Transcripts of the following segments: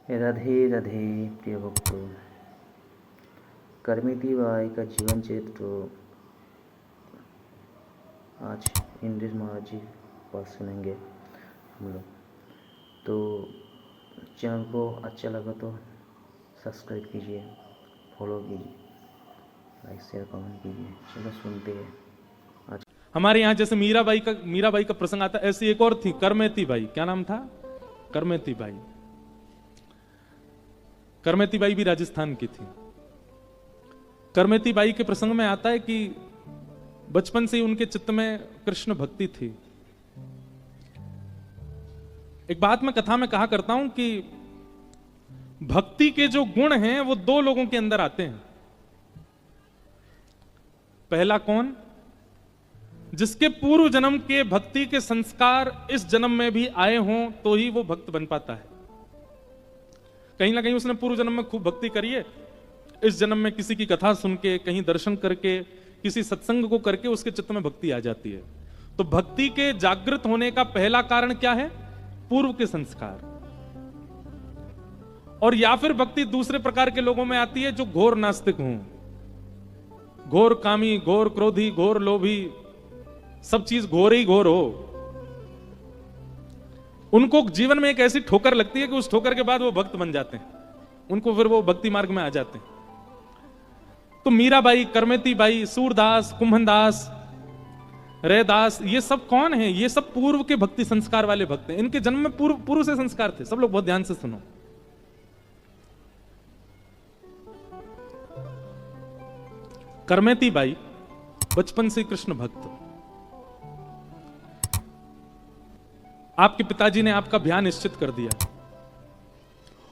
राधे राधे प्रिय भक्तों, करमिती बाई का जीवन चरित्र आज इंद्रेश महाराज जी पास सुनेंगे हम लोग। तो चैनल को अच्छा लगा तो सब्सक्राइब कीजिए, फॉलो कीजिए, लाइक शेयर कमेंट कीजिए। चलो सुनते हैं। आज हमारे यहाँ जैसे मीराबाई का प्रसंग आता है, ऐसी एक और थी करमेती बाई। क्या नाम था? करमेती बाई। करमेती बाई भी राजस्थान की थी। करमेती बाई के प्रसंग में आता है कि बचपन से ही उनके चित्त में कृष्ण भक्ति थी। एक बात मैं कथा में कहा करता हूं कि भक्ति के जो गुण हैं वो दो लोगों के अंदर आते हैं। पहला कौन? जिसके पूर्व जन्म के भक्ति के संस्कार इस जन्म में भी आए हों तो ही वो भक्त बन पाता है। कहीं ना कहीं उसने पूर्व जन्म में खूब भक्ति करी है, इस जन्म में किसी की कथा सुन के, कहीं दर्शन करके, किसी सत्संग को करके उसके चित्त में भक्ति आ जाती है। तो भक्ति के जागृत होने का पहला कारण क्या है? पूर्व के संस्कार। और या फिर भक्ति दूसरे प्रकार के लोगों में आती है जो घोर नास्तिक हों, घोर कामी, घोर क्रोधी, घोर लोभी, सब चीज घोर ही घोर हो। उनको जीवन में एक ऐसी ठोकर लगती है कि उस ठोकर के बाद वो भक्त बन जाते हैं, उनको फिर वो भक्ति मार्ग में आ जाते हैं। तो मीराबाई, करमेती बाई, सूरदास, कुंभनदास, रैदास, ये सब कौन है? ये सब पूर्व के भक्ति संस्कार वाले भक्त हैं। इनके जन्म में पूर्व से संस्कार थे। सब लोग बहुत ध्यान से सुनो। करमेती बाई बचपन से कृष्ण भक्त। आपके पिताजी ने आपका ब्याह निश्चित कर दिया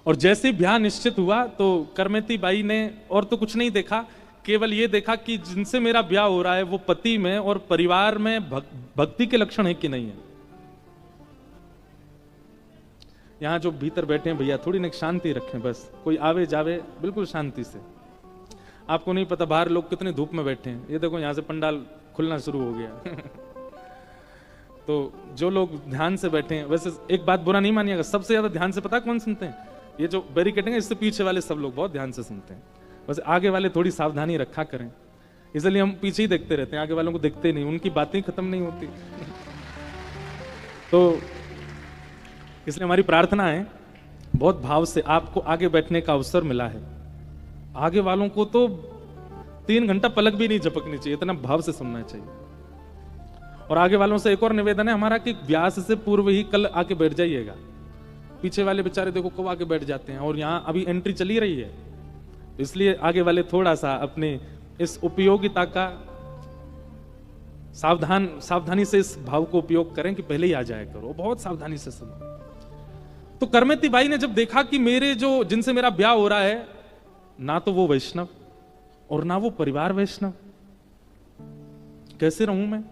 और जैसे ब्याह निश्चित हुआ तो करमेती बाई ने और तो कुछ नहीं देखा, केवल ये देखा कि जिनसे मेरा ब्याह हो रहा है वो पति में और परिवार में भक्ति के लक्षण है कि नहीं है। यहां जो भीतर बैठे हैं भैया, थोड़ी ना शांति रखें, बस कोई आवे जावे बिल्कुल शांति से। आपको नहीं पता बाहर लोग कितने धूप में बैठे हैं। ये देखो यहां से पंडाल खुलना शुरू हो गया। तो जो लोग ध्यान से बैठे हैं, वैसे एक बात बुरा नहीं मानिएगा, सबसे ज्यादा ध्यान से पता कौन सुनते हैं? ये जो बैरिकेडिंग है इससे पीछे वाले सब लोग बहुत ध्यान से सुनते हैं। बस आगे वाले थोड़ी सावधानी रखा करें, इसलिए हम पीछे ही देखते रहते हैं, आगे वालों को देखते नहीं, उनकी बातें खत्म नहीं होती। तो इसलिए हमारी प्रार्थना है बहुत भाव से, आपको आगे बैठने का अवसर मिला है, आगे वालों को तो 3 घंटा पलक भी नहीं झपकनी चाहिए, इतना भाव से सुनना चाहिए। और आगे वालों से एक और निवेदन है हमारा कि व्यास से पूर्व ही कल आके बैठ जाइएगा। पीछे वाले बेचारे देखो कब आके बैठ जाते हैं, और यहां अभी एंट्री चली रही है, इसलिए आगे वाले थोड़ा सा अपने इस उपयोगिता का सावधानी से इस भाव को उपयोग करें कि पहले ही आ जाया करो, बहुत सावधानी से सुनो। तो करमेती बाई ने जब देखा कि मेरे जो जिनसे मेरा ब्याह हो रहा है, ना तो वो वैष्णव और ना वो परिवार वैष्णव, कैसे रहूं मैं?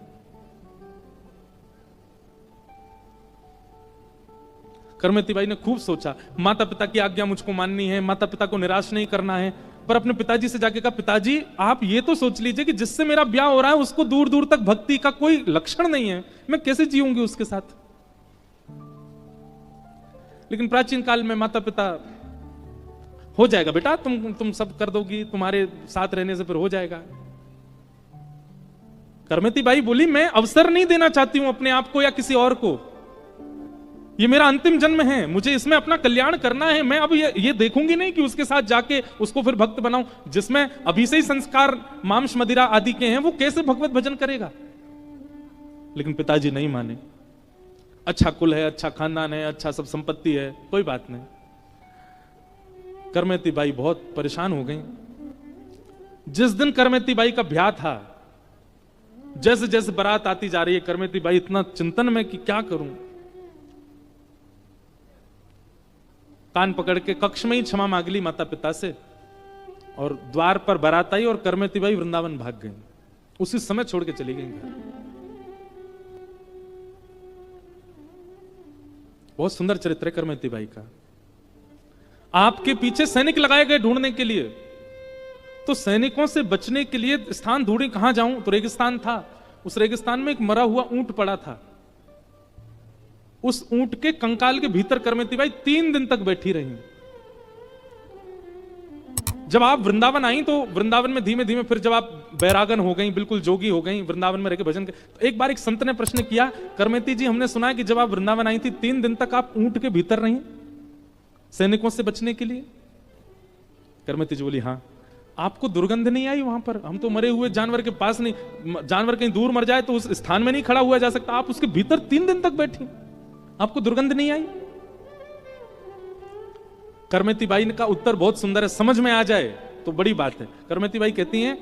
करमेती बाई ने खूब सोचा, माता पिता की आज्ञा मुझको माननी है, माता पिता को निराश नहीं करना है। पर अपने पिताजी से जाके कहा, पिताजी आप ये तो सोच लीजिए कि जिससे मेरा ब्याह हो रहा है उसको दूर दूर तक भक्ति का कोई लक्षण नहीं है, मैं कैसे जीऊंगी उसके साथ? लेकिन प्राचीन काल में माता पिता, हो जाएगा बेटा, तुम सब कर दोगी, तुम्हारे साथ रहने से फिर हो जाएगा। करमेती बाई बोली, मैं अवसर नहीं देना चाहती हूं अपने आप को या किसी और को, ये मेरा अंतिम जन्म है, मुझे इसमें अपना कल्याण करना है। मैं अब ये देखूंगी नहीं कि उसके साथ जाके उसको फिर भक्त बनाऊं, जिसमें अभी से ही संस्कार मांस मदिरा आदि के हैं, वो कैसे भगवत भजन करेगा? लेकिन पिताजी नहीं माने। अच्छा कुल है, अच्छा खानदान है, अच्छा सब संपत्ति है, कोई बात नहीं। करमेती बाई बहुत परेशान हो गई। जिस दिन करमेती बाई का ब्याह था, जैसे जैसे बारात आती जा रही है, करमेती बाई इतना चिंतन में कि क्या करूं। कान पकड़ के कक्ष में ही क्षमा मांग ली माता पिता से, और द्वार पर बारात आई और करमेती बाई वृंदावन भाग गई, उसी समय छोड़ के चली गई घर। बहुत सुंदर चरित्र है करमेती बाई का। आपके पीछे सैनिक लगाए गए ढूंढने के लिए, तो सैनिकों से बचने के लिए स्थान ढूंढे, कहां जाऊं? तो रेगिस्तान था, उस रेगिस्तान में एक मरा हुआ ऊंट पड़ा था। उस ऊंट के कंकाल के भीतर करमेती बाई 3 दिन तक बैठी रही। जब आप वृंदावन आई तो वृंदावन में धीमे धीमे फिर जब आप बैरागन हो गई, बिल्कुल जोगी हो गई, वृंदावन में रह के भजन तो एक बार एक संत ने प्रश्न किया, करमेती जी हमने सुना है कि जब आप वृंदावन आई थी 3 दिन तक आप ऊंट के भीतर रही सैनिकों से बचने के लिए। करमेती जी बोली हाँ। आपको दुर्गंध नहीं आई वहां पर? हम तो मरे हुए जानवर के पास नहीं, जानवर कहीं दूर मर जाए तो उस स्थान में नहीं खड़ा हुआ जा सकता, आप उसके भीतर 3 दिन तक बैठी, आपको दुर्गंध नहीं आई? करमेती बाई का उत्तर बहुत सुंदर है, समझ में आ जाए तो बड़ी बात है। करमेती बाई कहती हैं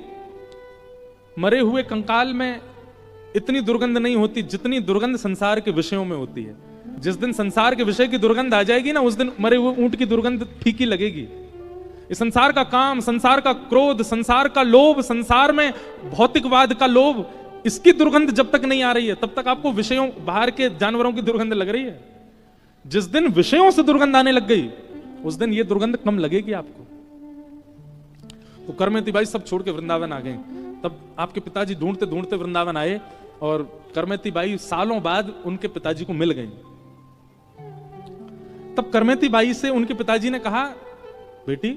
मरे हुए कंकाल में इतनी दुर्गंध नहीं होती जितनी दुर्गंध संसार के विषयों में होती है। जिस दिन संसार के विषय की दुर्गंध आ जाएगी ना, उस दिन मरे हुए ऊंट की दुर्गंध फीकी लगेगी। इस संसार का काम, संसार का क्रोध, संसार का लोभ, संसार में भौतिकवाद का लोभ, इसकी दुर्गंध जब तक नहीं आ रही है तब तक आपको विषयों, बाहर के जानवरों की दुर्गंध लग रही है। जिस दिन विषयों से दुर्गंध आने लग गई उस दिन ये दुर्गंध कम लगेगी आपको। तो करमेती बाई सब छोड़ के वृंदावन आ गए। तब आपके पिताजी ढूंढते ढूंढते वृंदावन आए और करमेती बाई सालों बाद उनके पिताजी को मिल गई। तब करमेती बाई से उनके पिताजी ने कहा, बेटी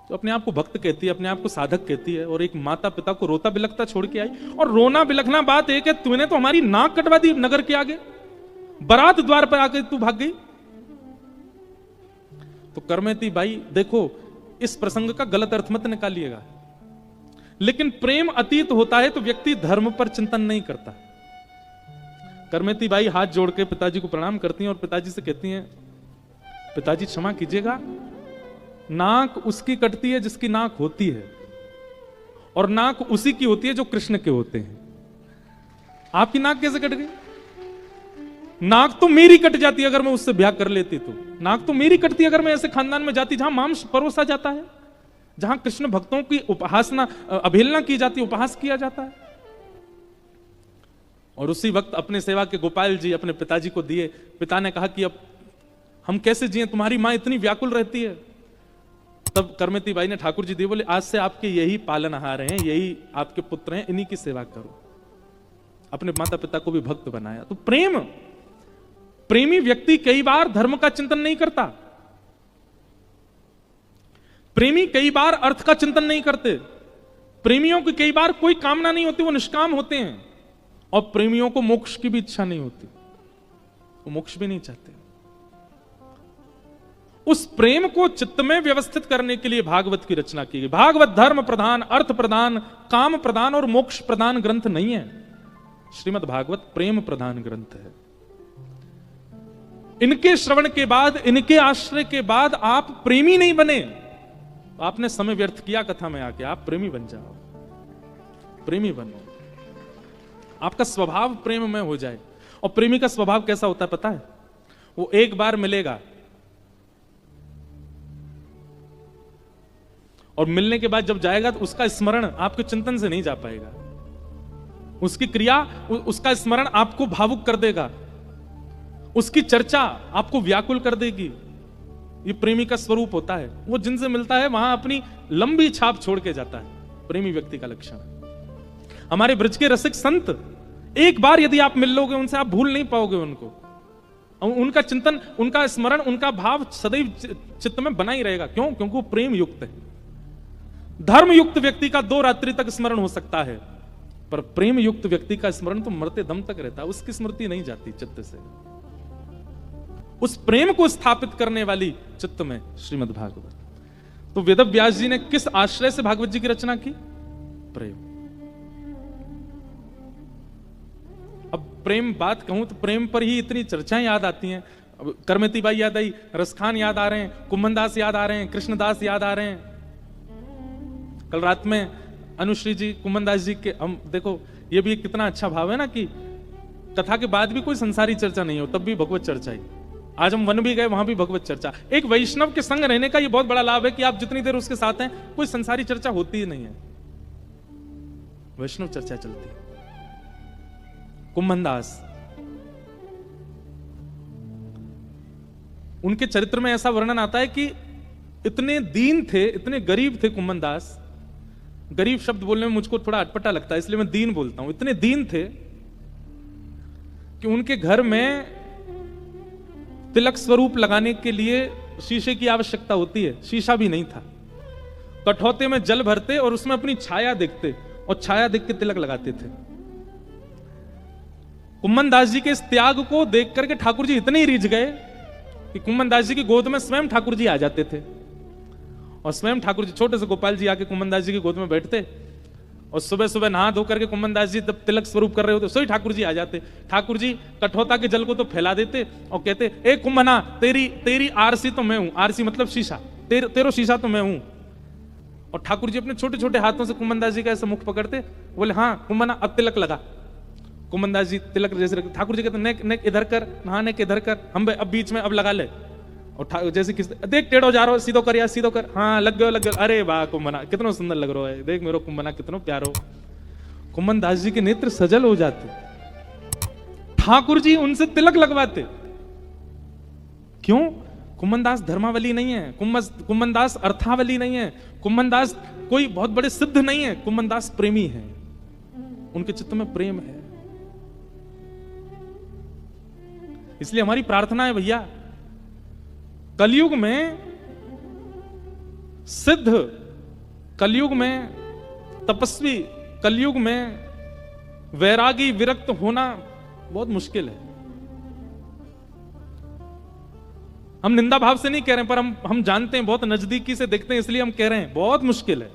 तो अपने आप को भक्त कहती है, अपने आप को साधक कहती है, और एक माता पिता को रोता बिलखता छोड़ के आई। और रोना बिलखना बात एक है, तूने तो हमारी नाक कटवा दी नगर के आगे, बारात द्वार पर आकर तू भाग गई। तो करमेती बाई देखो, इस प्रसंग का गलत अर्थ मत निकालिएगा, लेकिन प्रेम अतीत होता है तो व्यक्ति धर्म पर चिंतन नहीं करता। करमेती बाई हाथ जोड़ के पिताजी को प्रणाम करती हैं और पिताजी से कहती हैं, पिताजी क्षमा कीजिएगा, नाक उसकी कटती है जिसकी नाक होती है, और नाक उसी की होती है जो कृष्ण के होते हैं। आपकी नाक कैसे कट गई? नाक तो मेरी कट जाती अगर मैं उससे ब्याह कर लेती तो। नाक तो मेरी कटती अगर मैं ऐसे खानदान में जाती जहां मांस परोसा जाता है, जहां कृष्ण भक्तों की उपहासना, अवहेलना की जाती, उपहास किया जाता है। और उसी वक्त अपने सेवा के गोपाल जी अपने पिताजी को दिए। पिता ने कहा कि अब हम कैसे जिए, तुम्हारी मां इतनी व्याकुल रहती है। तब करमेती बाई ने ठाकुर जी दिए, बोले आज से आपके यही पालनहार हैं, यही आपके पुत्र हैं, इन्हीं की सेवा करो। अपने माता पिता को भी भक्त बनाया। तो प्रेम, प्रेमी व्यक्ति कई बार धर्म का चिंतन नहीं करता, प्रेमी कई बार अर्थ का चिंतन नहीं करते, प्रेमियों की कई बार कोई कामना नहीं होती, वो निष्काम होते हैं। और प्रेमियों को मोक्ष की भी इच्छा नहीं होती, वो मोक्ष भी नहीं चाहते। उस प्रेम को चित्त में व्यवस्थित करने के लिए भागवत की रचना की गई। भागवत धर्म प्रधान, अर्थ प्रधान, काम प्रधान और मोक्ष प्रधान ग्रंथ नहीं है। श्रीमद् भागवत प्रेम प्रधान ग्रंथ है। इनके श्रवण के बाद, इनके आश्रय के बाद आप प्रेमी नहीं बने, आपने समय व्यर्थ किया कथा में आके। आप प्रेमी बन जाओ, प्रेमी बनो, आपका स्वभाव प्रेम में हो जाए। और प्रेमी का स्वभाव कैसा होता है पता है? वो एक बार मिलेगा और मिलने के बाद जब जाएगा तो उसका स्मरण आपके चिंतन से नहीं जा पाएगा, उसकी क्रिया, उसका स्मरण आपको भावुक कर देगा, उसकी चर्चा आपको व्याकुल कर देगी। ये प्रेमी का स्वरूप होता है। वो जिनसे मिलता है वहां अपनी लंबी छाप छोड़ के जाता है। प्रेमी व्यक्ति का लक्षण। हमारे ब्रज के रसिक संत, एक बार यदि आप मिल लोगे उनसे, आप भूल नहीं पाओगे उनको। उनका चिंतन, उनका स्मरण, उनका भाव सदैव चित्त में बना ही रहेगा। क्यों? क्योंकि वो प्रेम युक्त है। धर्म युक्त व्यक्ति का 2 रात्रि तक स्मरण हो सकता है, पर प्रेम युक्त व्यक्ति का स्मरण तो मरते दम तक रहता है, उसकी स्मृति नहीं जाती चित्त से। उस प्रेम को स्थापित करने वाली चित्त में श्रीमद् भागवत। तो वेद व्यास जी ने किस आश्रय से भागवत जी की रचना की? प्रेम। अब प्रेम बात कहूं तो प्रेम पर ही इतनी चर्चाएं याद आती हैं। अब करमेती बाई याद आई, रसखान याद आ रहे हैं, कुम्भनदास याद आ रहे हैं, कृष्णदास याद आ रहे हैं। कल रात में अनुश्री जी, कुम्भनदास जी के, हम देखो ये भी कितना अच्छा भाव है ना कि कथा के बाद भी कोई संसारी चर्चा नहीं हो, तब भी भगवत चर्चा ही। आज हम वन भी गए, वहां भी भगवत चर्चा। एक वैष्णव के संग रहने का ये बहुत बड़ा लाभ है कि आप जितनी देर उसके साथ हैं कोई संसारी चर्चा होती ही नहीं है, वैष्णव चर्चा चलती है। कुम्भनदास, उनके चरित्र में ऐसा वर्णन आता है कि इतने दीन थे, इतने गरीब थे कुम्भनदास। गरीब शब्द बोलने में मुझको थोड़ा अटपटा लगता है, इसलिए मैं दीन बोलता हूं। इतने दीन थे कि उनके घर में तिलक स्वरूप लगाने के लिए शीशे की आवश्यकता होती है, शीशा भी नहीं था। कठौते में जल भरते और उसमें अपनी छाया देखते और छाया देख के तिलक लगाते थे। कुम्मन दास जी के इस त्याग को देख करके ठाकुर जी इतने ही रिझ गए कि कुम्मन दास जी की गोद में स्वयं ठाकुर जी आ जाते थे और स्वयं ठाकुर जी, छोटे से गोपाल जी आके कुम्मन दास जी की गोद में बैठते और सुबह सुबह नहा धो करके कुम्मन दास जी जब तिलक स्वरूप कर रहे होते सोई ठाकुर जी आ जाते। ठाकुर जी कठौता के जल को तो फैला देते और कहते, ए कुम्मना, तेरी आरसी तो मैं हूं। आरसी मतलब शीशा, तेरो शीशा तो मैं हूं। और ठाकुर जी अपने छोटे छोटे हाथों से कुम्मन दास जी का ऐसा मुख पकड़ते, बोले हाँ कुम्मना अब तिलक लगा। कुम्मन दास जी तिलक जैसे रखते, ठाकुर जी कहते नेक नेक इधर कर, हाँ नेक इधर कर, हम अब बीच में अब लगा ले। और जैसे किस देख टेढ़ो जा रहा हो, सीधो कर यार सीधो कर, हाँ लग गयो। अरे वाह कुम्मना कितना सुंदर लग रहा है, देख मेरो कुम्मना कितना प्यारो। कुम्मन दास जी के नेत्र सजल हो जाते, ठाकुर जी उनसे तिलक लगवाते। क्यों? कुम्मन दास धर्मावली नहीं है, कुम्मन दास अर्थावली नहीं है, कुम्मन दास कोई बहुत बड़े सिद्ध नहीं है, कुम्मन दास प्रेमी है, उनके चित्त में प्रेम है। इसलिए हमारी प्रार्थना है भैया, कलयुग में सिद्ध, कलयुग में तपस्वी, कलयुग में वैरागी विरक्त होना बहुत मुश्किल है। हम निंदा भाव से नहीं कह रहे हैं, पर हम जानते हैं, बहुत नजदीकी से देखते हैं, इसलिए हम कह रहे हैं बहुत मुश्किल है।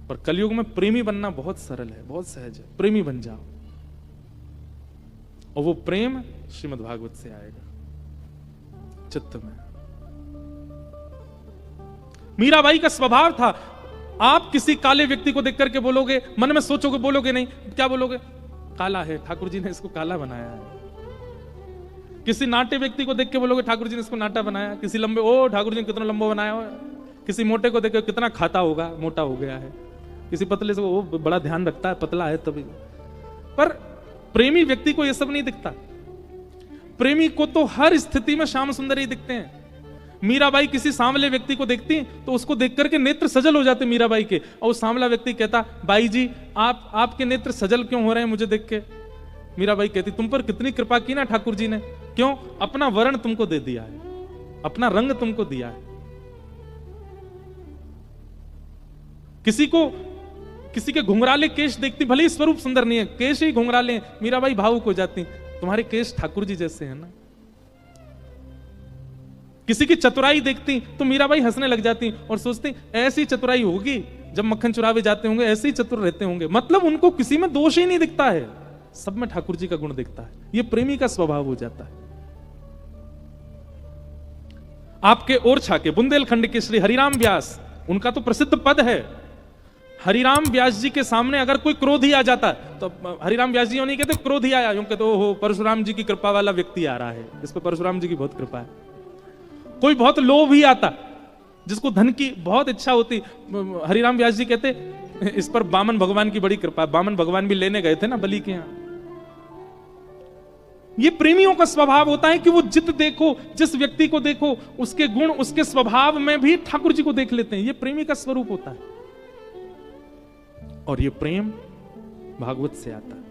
पर कलयुग में प्रेमी बनना बहुत सरल है, बहुत सहज है। प्रेमी बन जाओ और वो प्रेम श्रीमद् भागवत से आएगा चित्त में। मीराबाई का स्वभाव था, आप किसी काले व्यक्ति को देख करके बोलोगे, मन में सोचोगे, बोलोगे नहीं, क्या बोलोगे? काला है, ठाकुर जी ने इसको काला बनाया है। किसी नाटे व्यक्ति को देख के बोलोगे ठाकुर जी ने इसको नाटा बनाया। किसी लंबे, ओ ठाकुर जी ने कितना लंबा बनाया है। किसी मोटे को देख के कितना खाता होगा, मोटा हो गया है। किसी पतले से, वो बड़ा ध्यान रखता है, पतला है तभी। पर प्रेमी व्यक्ति को यह सब नहीं दिखता। प्रेमी को तो हर स्थिति में श्याम सुंदर ही दिखते हैं। मीराबाई किसी सांवले व्यक्ति को देखती तो उसको देख करके नेत्र सजल हो जाते मीराबाई के, और उस सांवला व्यक्ति कहता, बाई जी आपके नेत्र सजल क्यों हो रहे हैं मुझे देख के? मीराबाई कहती, तुम पर कितनी कृपा की ना ठाकुर जी ने। क्यों? अपना वर्ण तुमको दे दिया है, अपना रंग तुमको दिया है। किसी के घुंघराले केश देखती, भले ही स्वरूप सुंदर नहीं है, केश ही घुंघराले, मीराबाई भावुक हो जाती, तुम्हारे केश ठाकुर जी जैसे हैं ना। किसी की चतुराई देखती तो मीराबाई हंसने लग जाती और सोचती ऐसी चतुराई होगी, जब मक्खन चुरावे जाते होंगे ऐसे ही चतुर रहते होंगे। मतलब उनको किसी में दोष ही नहीं दिखता है, सब में ठाकुर जी का गुण दिखता है। ये प्रेमी का स्वभाव हो जाता है। आपके ओरछा के बुंदेलखंड के श्री हरिराम व्यास, उनका तो प्रसिद्ध पद है, हरिराम व्यास जी के सामने अगर कोई क्रोधी आ जाता तो हरिराम व्यास जी नहीं कहते क्रोधी आया, यूं कहते ओहो परशुराम जी की कृपा वाला व्यक्ति आ रहा है, इस पर परशुराम जी की बहुत कृपा है। कोई बहुत लोभ ही आता, जिसको धन की बहुत इच्छा होती, हरिराम व्यास जी कहते इस पर बामन भगवान की बड़ी कृपा। बामन भगवान भी लेने गए थे ना बलि के यहां। ये प्रेमियों का स्वभाव होता है कि वो जित देखो, जिस व्यक्ति को देखो, उसके गुण, उसके स्वभाव में भी ठाकुर जी को देख लेते हैं। ये प्रेमी का स्वरूप होता है और ये प्रेम भागवत से आता है।